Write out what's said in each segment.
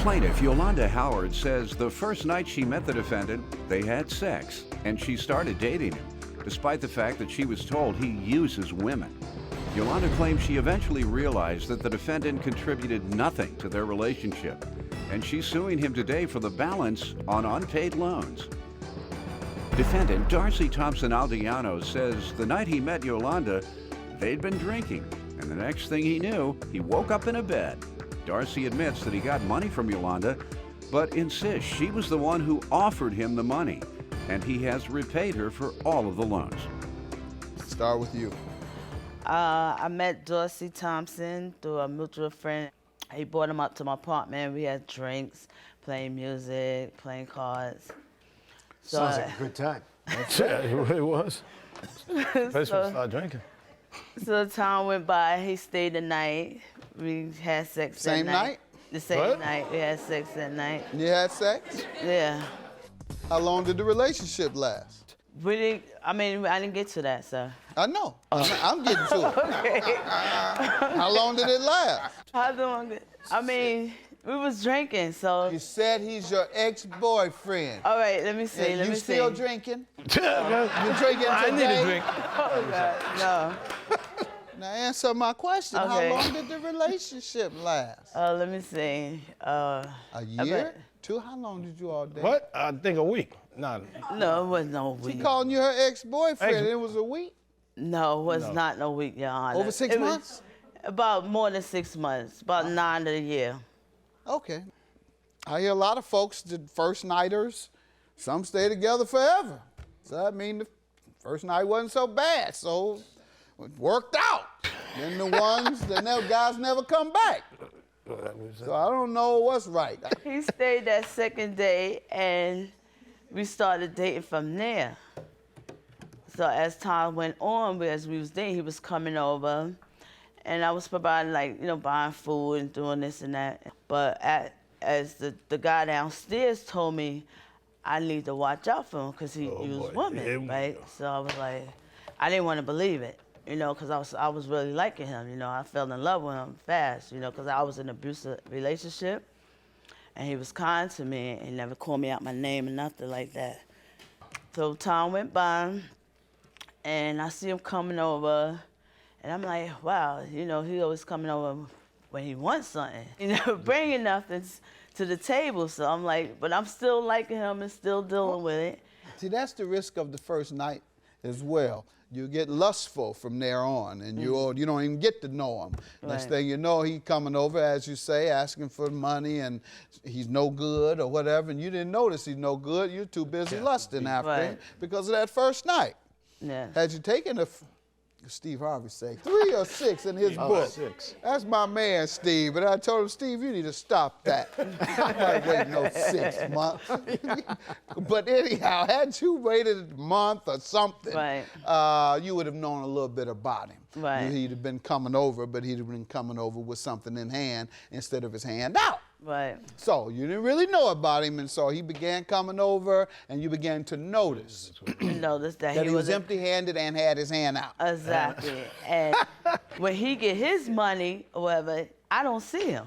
Plaintiff Yolanda Howard says the first night she met the defendant, they had sex, and she started dating him, despite the fact that she was told he uses women. Yolanda claims she eventually realized that the defendant contributed nothing to their relationship, and she's suing him today for the balance on unpaid loans. Defendant Darcy Thompson Aldiano says the night he met Yolanda, they'd been drinking, and the next thing he knew, he woke up in a bed. Darcy admits that he got money from Yolanda, but insists she was the one who offered him the money, and he has repaid her for all of the loans. Start with you. I met Darcy Thompson through a mutual friend. He brought him up to my apartment. We had drinks, playing music, playing cards. So, sounds like a good time. Yeah, it really was. Especially when you start drinking. So the time went by. He stayed the night. We had sex Same that night. night? The same What? night. We had sex that night. You had sex? Yeah. How long did the relationship last? I didn't get to that, sir. I know. I'm getting to it. Okay. How long did it last? How long? We was drinking, so. You said he's your ex-boyfriend. All right, let me see. And Let you me still see. drinking? You You drinking today? I need a drink. Oh God, no. Now answer my question. Okay. How long did the relationship last? Let me see. A year? Two? How long did you all date? What? I think a week. No. No, it wasn't no She week. calling you her ex-boyfriend. It was a week? No, it was not no week, Your Honor. Over 6 It was months? About more than 6 months. About 9 of the year. Okay. I hear a lot of folks, the first nighters, some stay together forever. So I mean, the first night wasn't so bad, so it worked out. Then the guys never come back. So I don't know what's right. He stayed that second day, and we started dating from there. So as time went on, as we was dating, he was coming over, and I was providing, buying food and doing this and that. But as the guy downstairs told me, I need to watch out for him because he used women, right? So I was like, I didn't want to believe it, because I was really liking him. I fell in love with him fast, because I was in an abusive relationship, and he was kind to me and he never called me out my name or nothing like that. So time went by, and I see him coming over, and I'm like, wow, he always coming over when he wants something. He never bringing nothing to the table, so I'm like, but I'm still liking him and still dealing with it. See, that's the risk of the first night as well. You get lustful from there on, and you don't even get to know him. Next thing you know, he coming over, as you say, asking for money, and he's no good or whatever, and you didn't notice he's no good. You're too busy lusting after him because of that first night. Yeah. Had you taken Steve Harvey say, 3 or 6 in his book. 6. That's my man, Steve. But I told him, Steve, you need to stop that. I'm not waiting no 6 months. But anyhow, had you waited a month or something, you would have known a little bit about him. Right. He'd have been coming over, but he'd have been coming over with something in hand instead of his hand out. Right. So you didn't really know about him, and so he began coming over, and you began to notice Notice that he was empty-handed and had his hand out. Exactly. And when he get his money or whatever, I don't see him.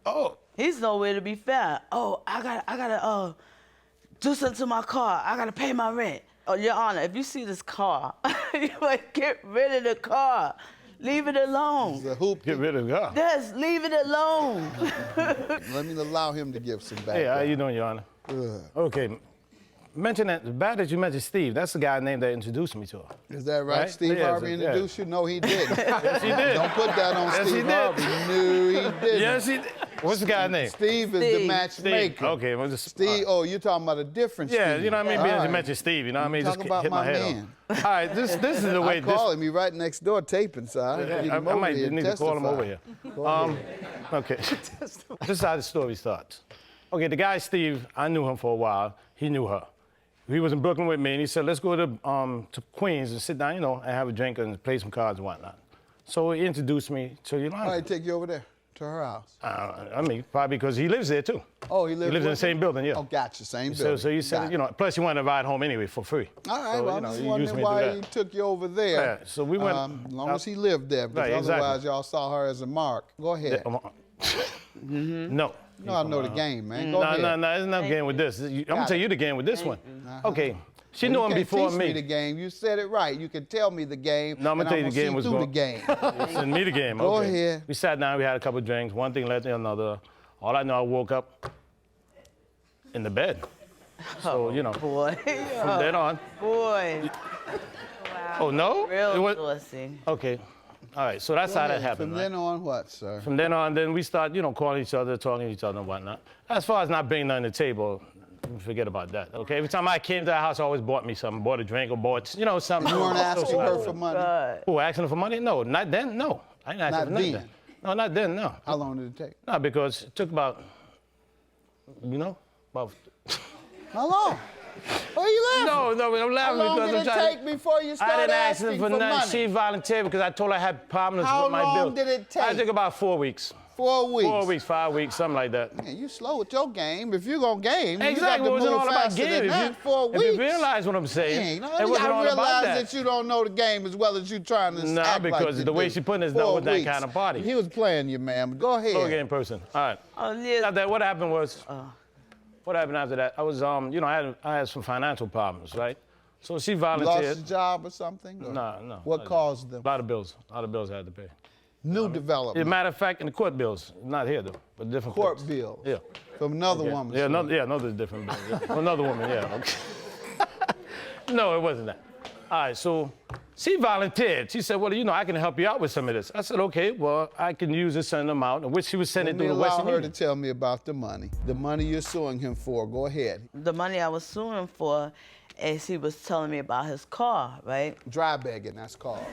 Oh. He's nowhere to be found. Oh, I gotta do something to my car. I gotta pay my rent. Oh, Your Honor, if you see this car, you like get rid of the car. Leave it alone. The hoop. Get rid of God. Just leave it alone. Let me allow him to give some background. Hey, how you doing, Your Honor? Good. Okay. Mention that, bad that you mentioned Steve. That's the guy named that introduced me to her. Is that right? Steve Harvey introduced you? No, he didn't. Yes, he did. Don't put that on Yes, Steve he did. Harvey. No, he didn't. Yes, he did. What's the guy's name? Steve is the matchmaker. Steve. Okay, well, just, Steve, oh, you're talking about a different yeah, Steve. you know what I mean? Being you mentioned Steve, you know what I mean? Talk Just about hit my my head man. on. All right, this is the way I call him. He's right next door taping, so I might need to call him over here. Okay. This is how the story starts. Okay, the guy Steve, I knew him for a while. He knew her. He was in Brooklyn with me, and he said, let's go to Queens and sit down, and have a drink and play some cards and whatnot. So he introduced me to Yolanda. Why did he take you over there to her house? I mean, probably because he lives there, too. Oh, he lives in the same building, yeah. Oh, gotcha, same building. So he said, plus he wanted to ride home anyway for free. All right, so, well, I'm just wondering why he took you over there. Yeah, so we went. As long as he lived there, because otherwise y'all saw her as a mark. Go ahead. No. No, I know the game, man. Go ahead. No, there's no game with this. I'm gonna tell you the game with this one. Okay, she knew him before teach me the game. You said it right. You can tell me the game. No, I'm gonna tell you the game was going. The game. Send me the game. Go okay. ahead. We sat down. We had a couple of drinks. One thing led to another. All I know, I woke up in the bed. So you know. Boy. From then on. Boy. Oh no? Real saucy. Okay. All right. So that's how that happened. From then on, what, sir? From then on, then we start, calling each other, talking to each other and whatnot. As far as not bringing nothing to the table, forget about that, okay? Every time I came to the house, I always bought me something, bought a drink or bought, something. You weren't asking her for money? Who, asking her for money? No, not then, no. I ain't asking for nothing. Then? No, not then, no. How long did it take? No, because it took about, about... How long? Why are you laughing? No, I'm laughing because I'm trying. How long did it take before you started asking for money? She volunteered because I told her I had problems with my bill. How long did it take? It took about 4 weeks. 4 weeks? 4 weeks, 5 weeks, something like that. Man, you slow with your game. If you're going to game, exactly. you got to move all about faster game. than that. 4 weeks. If you realize what I'm saying, it wasn't all about that. that you don't know the game as well as you trying to No, act because like the way she put it is not with that kind of party. He was playing you, man. Go ahead. Slow game person. All right. Oh, yeah. Now, what happened was... What happened after that? I was, I had some financial problems, right? So she volunteered. Lost your job or something? Or No. What caused them? A lot of bills I had to pay. New development. As a matter of fact, in the court bills, not here though, but different court courts. bills. Yeah. From another woman. Yeah, another different bill. Yeah. From another woman, yeah. Okay. No, it wasn't that. All right, so she volunteered. She said, well, I can help you out with some of this. I said, okay, well, I can use a certain amount, which she was sending through the Western Union. Allow her to tell me about the money. The money you're suing him for. Go ahead. The money I was suing for is he was telling me about his car, right? Dry begging, that's called.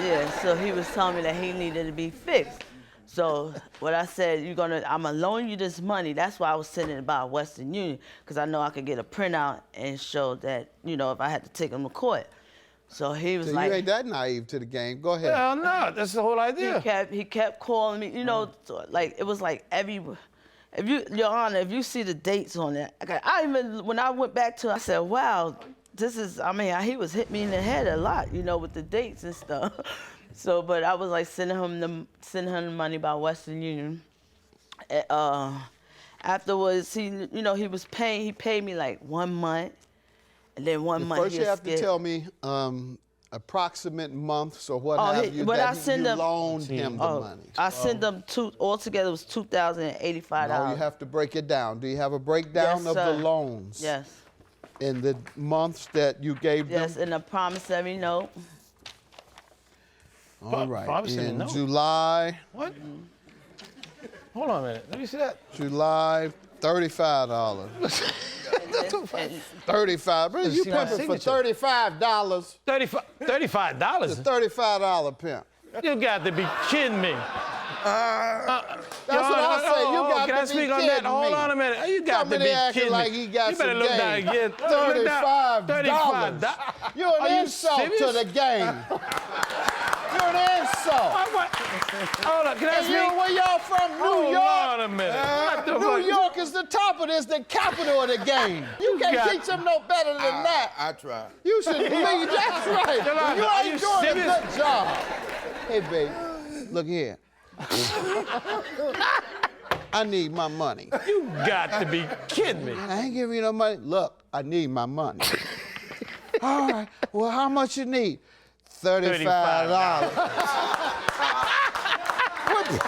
Yeah, so he was telling me that he needed to be fixed. So what I said, I'm gonna loan you this money. That's why I was sending it by Western Union, because I know I could get a printout and show that, if I had to take him to court. So he was like... You ain't that naive to the game. Go ahead. Hell no, that's the whole idea. He kept calling me, it was like Your Honor, if you see the dates on it, when I went back to it, I said, wow, he was hitting me in the head a lot, with the dates and stuff. So, but I was like sending him the money by Western Union. Afterwards, he paid me like 1 month. And then 1 month first you have to tell me approximate months or what have you that you loaned him the money. I sent them altogether it was $2,085. No, you have to break it down. Do you have a breakdown of the loans? Yes. In the months that you gave them? Yes, in a promissory note. All right. Promissory note? July. What? Hold on a minute. Let me see that. July, $35. $35. Bro, you pimping for $35. $35? It's a $35 pimp. You got to be kidding me. That's what I say. You got can to I speak be on kidding that? Hold on a minute. You got to be kidding like me. he got You better some look down game. again. $35. You're an insult to the game. You're an insult. Hold on, can I speak? Where y'all from? New York? Hold on a minute. New York is the top of this, the capital of the game. You can't teach them no better than that. I try. You should believe that's right. You ain't doing a good job. Hey, babe, look here. I need my money. You got to be kidding me. I ain't giving you no money. Look, I need my money. All right, well, how much you need? $35.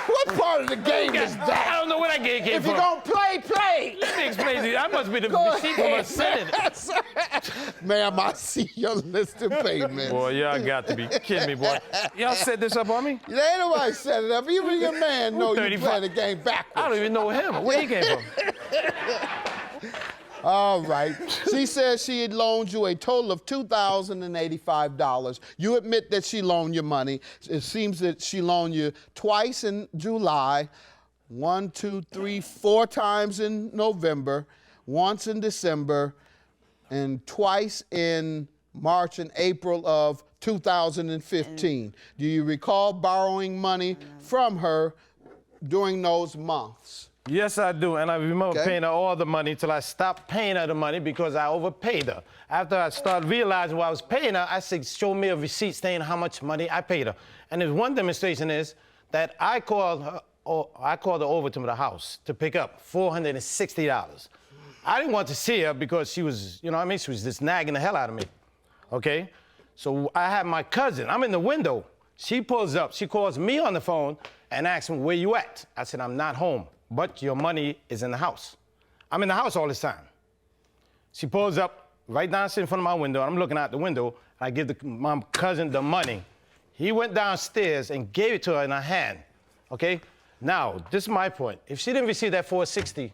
What part of the game is that? I don't know where that game came from. If you're going to play, play. Let me explain to you. I must be the receipt from a Senate. Ma'am, I see your list of payments. Boy, y'all got to be kidding me, boy. Y'all set this up on me? Ain't nobody set it up. Even your man know you play the game backwards. I don't even know him. Where he came from? All right. She says she had loaned you a total of $2,085. You admit that she loaned you money. It seems that she loaned you twice in July, 1, 2, 3, 4 times in November, once in December, and twice in March and April of 2015. Do you recall borrowing money from her during those months? Yes, I do, and I remember paying her all the money till I stopped paying her the money because I overpaid her. After I started realizing what I was paying her, I said, show me a receipt saying how much money I paid her. And there's one demonstration is that I called I called her over to the house to pick up $460. I didn't want to see her because she was, you know what I mean? She was just nagging the hell out of me, okay? So I had my cousin, I'm in the window. She pulls up, she calls me on the phone and asks me, where you at? I said, I'm not home, but your money is in the house. I'm in the house all this time. She pulls up right downstairs in front of my window. I'm looking out the window. I give my cousin the money. He went downstairs and gave it to her in her hand, okay? Now, this is my point. If she didn't receive that $460,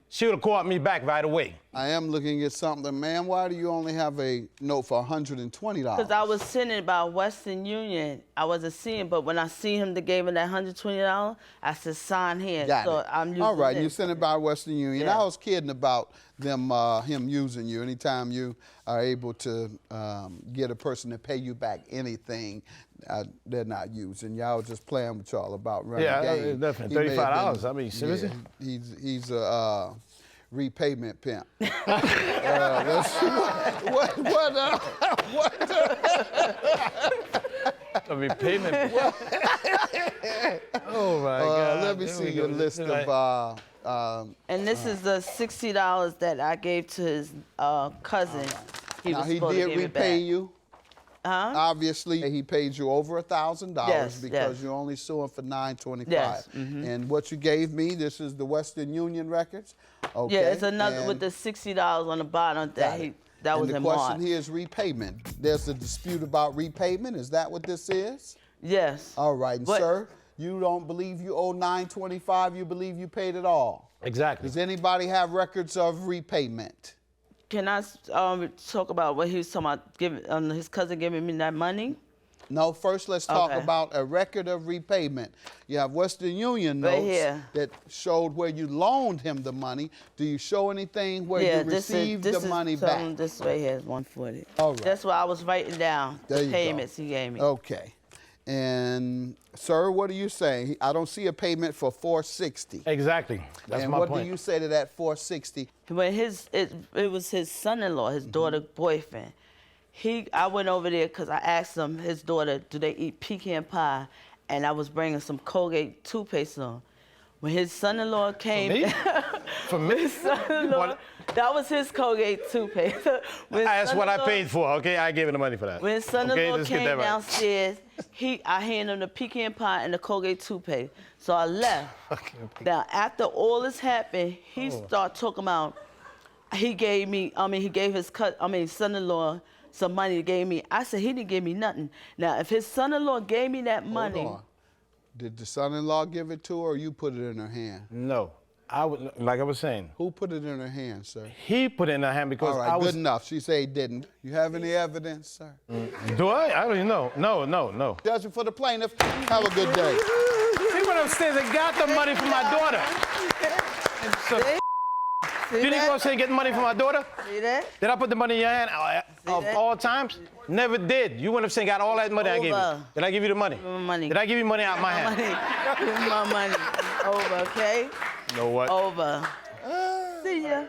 she would have called me back right away. I am looking at something, ma'am. Why do you only have a note for $120? Because I was sending by Western Union. I wasn't seeing, but when I see him, they gave him that $120, I said, sign here. Got so it. I'm using All right, this. you sent it by Western Union. Yeah. I was kidding about them, him using you. Anytime you are able to get a person to pay you back anything, they're not using. Y'all just playing with y'all about running game. Definitely. $35. I mean, seriously? Yeah, he's a repayment pimp. Let's see what A repayment. Oh my God. let me see your list of. And this is the $60 that I gave to his cousin. Now he supposed to did give it repay back. you. Huh? Obviously, he paid you over $1,000 Yes, because yes. you're only suing for $925. Yes, And what you gave me, this is the Western Union records. Okay. Yeah, it's another and with the $60 on the bottom that and was the in question March. here is repayment. There's a dispute about repayment. Is that what this is? Yes. All right, and But- sir, you don't believe you owe $925. You believe you paid it all. Exactly. Does anybody have records of repayment? Can I talk about what he was talking about, his cousin giving me that money? No, first let's talk Okay. about a record of repayment. You have Western Union Right notes here. that showed where you loaned him the money. Do you show anything where you received the money back? This right here is $140. All right. That's what I was writing down, There the you go. payments he gave me. Okay. And sir, what are you saying? I don't see a payment for $460. Exactly. That's and my what point. do you say to that $460? When it was his son-in-law, his daughter's boyfriend. I went over there because I asked him, his daughter, do they eat pecan pie? And I was bringing some Colgate toothpaste on. When his son-in-law came, Me? For me? his son-in-law, that was his Colgate toothpaste. That's what I paid for, okay? I gave him the money for that. When his son-in-law let's get came that right. downstairs, I handed him the pecan pie and the Colgate toothpaste. So I left. Now, after all this happened, he started talking about, he gave his son-in-law some money he gave me. I said, he didn't give me nothing. Now, if his son-in-law gave me that money. Hold on. Did the son-in-law give it to her or you put it in her hand? No. Like I was saying, Who put it in her hand, sir? he put it in her hand because All right, I was... good enough. She said he didn't. You have any evidence, sir? Do I? I don't even know. No. Judging for the plaintiff, have a good day. He went upstairs and got the money from my daughter. So, See did he that? go upstairs and get the money from my daughter? See that? Did I put the money in your hand of that? all times? Never did. You went upstairs and got all that money I gave you. Over. Did I give you the money? Give me money. Did I give you money out my hand? Give me my money. Over, okay? You know what? Over. See ya.